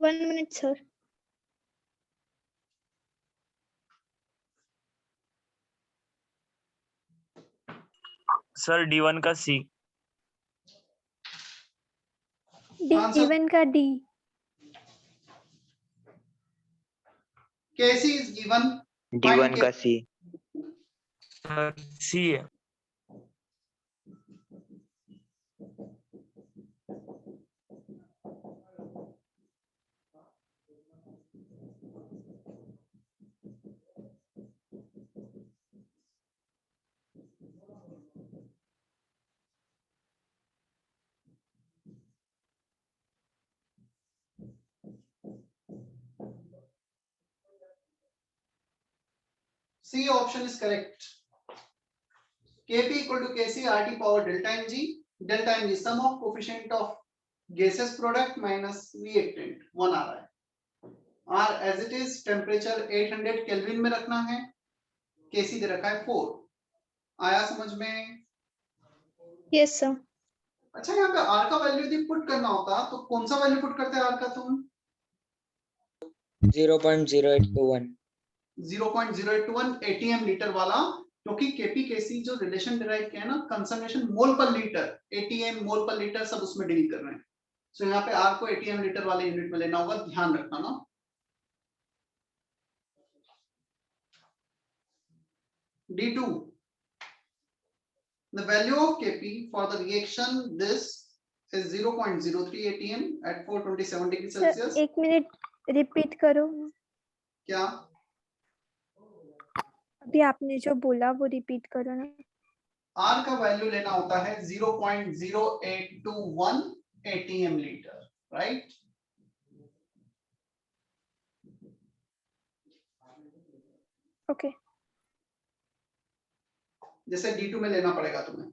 1 minute sir. Sir D1 का C। Answer. D1 का D। KC is given। D1 का C। सर C है। C option is correct। Kp equal to Kc RT power delta mg। Delta mg sum of coefficient of gaseous product minus reactant 1 आ रहा है। R as it is temperature 800 kelvin में रखना है। Kc दे रखा है 4। आया समझ में? Yes sir. अच्छा यहाँ पे R का वैल्यू यदि पुट करना होता तो कौन सा वैल्यू पुट करते हैं R का तुम? 0.0821। 0.0821 ATM लीटर वाला, क्योंकि Kp Kc जो रिलेशन डिराइव किया है ना, कंसंट्रेशन मोल पर लीटर, ATM मोल पर लीटर सब उसमें डील कर रहे हैं। सो यहाँ पे R को ATM लीटर वाले यूनिट में लेना होगा, ध्यान रखना ना। D2, the value of Kp for the reaction this is 0.03 ATM at 427 degree sir Celsius। 1 minute repeat करो। क्या? अभी आपने जो बोला वो रिपीट करो ना। R का वैल्यू लेना होता है 0.0821 ATM लीटर, राइट? ओके। जैसे D2 में लेना पड़ेगा तुम्हें,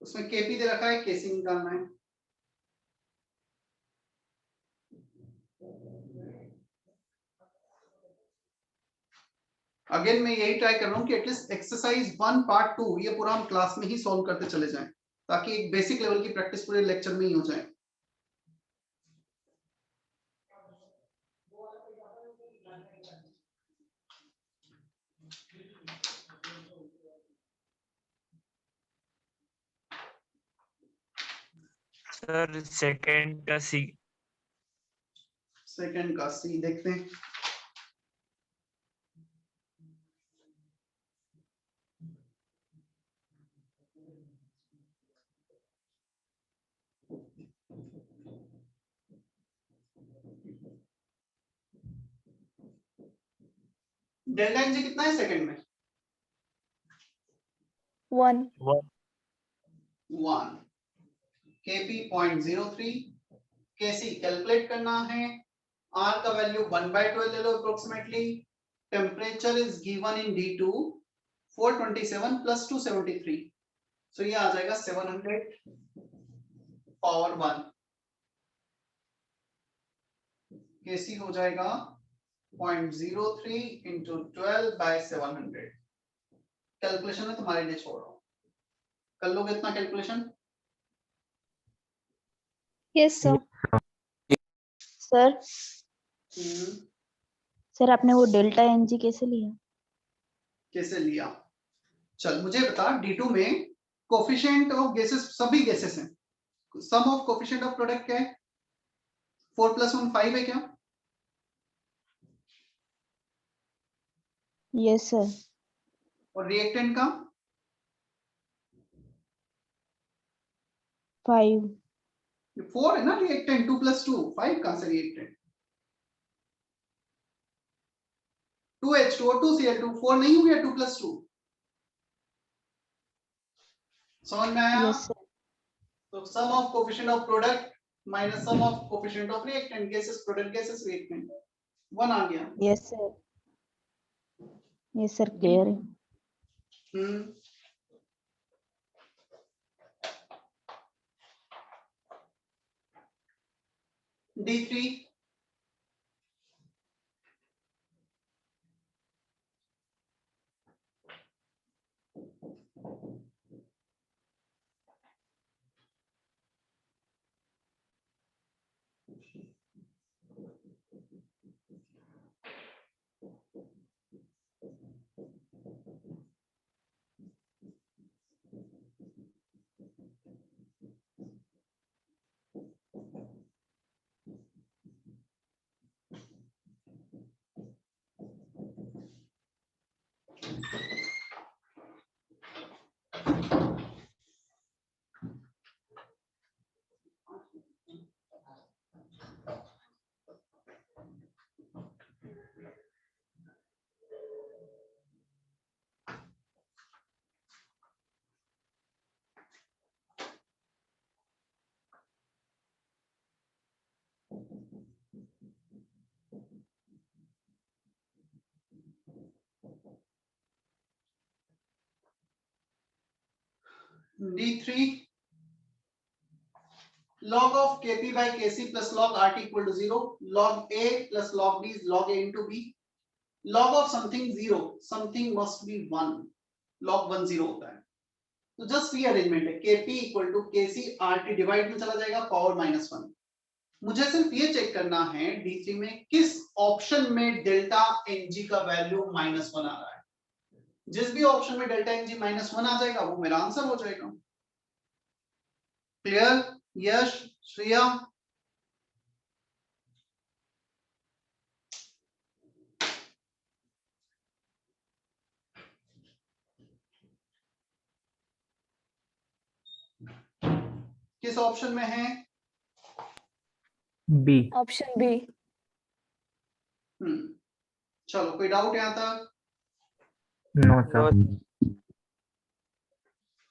उसमें Kp दे रखा है, Kc निकालना है। अगेन मैं यही ट्राई कर रहा हूँ कि एटलीस्ट एक्सरसाइज 1 पार्ट 2 ये पूरा हम क्लास में ही सॉल्व करते चले जाएं, ताकि एक बेसिक लेवल की प्रैक्टिस पूरे लेक्चर में ही हो जाए। सर सेकंड का C। सेकंड का सी देखते हैं। डेल्टा एनजी कितना है सेकंड में? 1। 1। Kp 0.03। Kc कैलकुलेट करना है। R का वैल्यू 1/12 ले लो approximately. Temperature is given in D2 427 plus 273, so ये आ जाएगा 700 पावर 1। Kc हो जाएगा 0.03 इंटू 12/700। कैलकुलेशन है तुम्हारे लिए छोड़ रहा हूं, कर लोगे इतना कैलकुलेशन? Yes sir. सर हम्म, सर आपने वो डेल्टा एनजी कैसे लिया? कैसे लिया? चल मुझे बता, D2 में कोफिशिएंट ऑफ गैसेस, सभी गैसेस हैं, सम ऑफ कोफिशिएंट ऑफ प्रोडक्ट क्या है? 4 + 1 5 है क्या? Yes sir. और रिएक्टेंट का 5। 4 है ना रिएक्टेंट, 2 + 2 5 कहां से रिएक्टेंट? 2H2O 2Cl2 4 नहीं हो गया 2 + 2? समझ में आया? Yes sir. तो sum of coefficient of product minus sum of coefficient of reactant, gases product gases reactant, 1 आ गया। Yes sir. Yes sir clear है। Hmm, D3 D3 log of Kp by Kc plus log Rt equal to 0. Log A plus log B is log A into B. Log of something 0, something must be 1. Log 1 0 होता है. तो just rearrangement है. Kp equal to Kc Rt divide में चला जाएगा power -1. मुझे सिर्फ ये चेक करना है D3 में किस ऑप्शन में डेल्टा Ng का वैल्यू -1 आ रहा है. जिस भी ऑप्शन में डेल्टा Ng -1 आ जाएगा वो मेरा आंसर हो जाएगा. क्लियर? यश, श्रेया? किस ऑप्शन में है? बी। Option B. चलो, कोई डाउट यहाँ तक? No sir.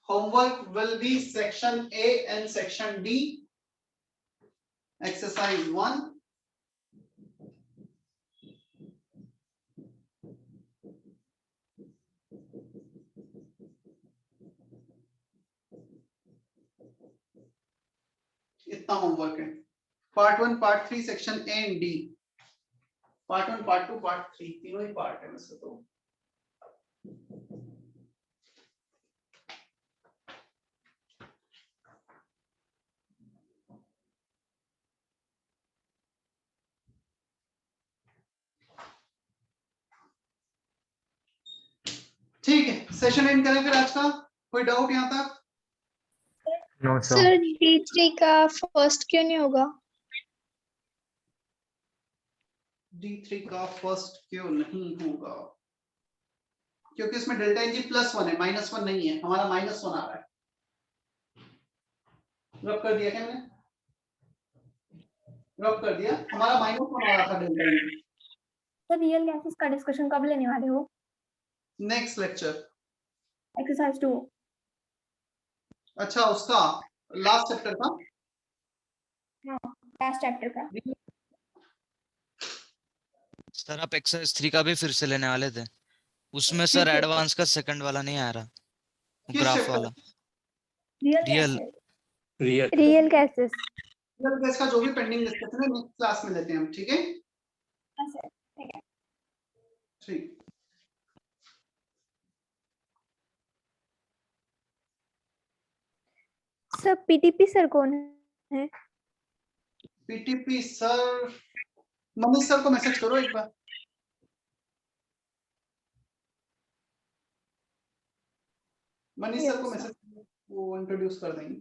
Homework will be section A and section D. Exercise 1. इतना होमवर्क है. Part 1, part 3, section A and D. Part 1, part 2, part 3 तीनों ही पार्ट है वैसे तो. ठीक है, सेशन एंड करें फिर आज का. कोई डाउट यहाँ तक? नो सर D3 का फर्स्ट क्यों नहीं होगा? D3 का फर्स्ट क्यों नहीं होगा? क्योंकि इसमें डेल्टा Ng +1 है, -1 नहीं है. हमारा -1 आ रहा है. रब कर दिया क्या मैंने? रब कर दिया. हमारा -1 आ रहा था delta Ng. Sir real gases का डिस्कशन कब लेने वाले हो? Next lecture. एक्सरसाइज 2। अच्छा, उसका लास्ट चैप्टर का. लास्ट चैप्टर का। सर आप एक्सरसाइज 3 का भी फिर से लेने वाले थे. उसमें सर ठीक है. एडवांस का सेकंड वाला नहीं आ रहा, किस ग्राफ चैप्टर? वाला. Real real real gases. Real gas का जो भी पेंडिंग डिस्कशन है नेक्स्ट क्लास में लेते हैं हम. ठीक है? सर ठीक है। ठीक. सर पीटीपी सर कौन है? पीटीपी सर, मनीष सर को मैसेज करो एक बार. मनीष सर को मैसेज, वो इंट्रोड्यूस कर देंगे.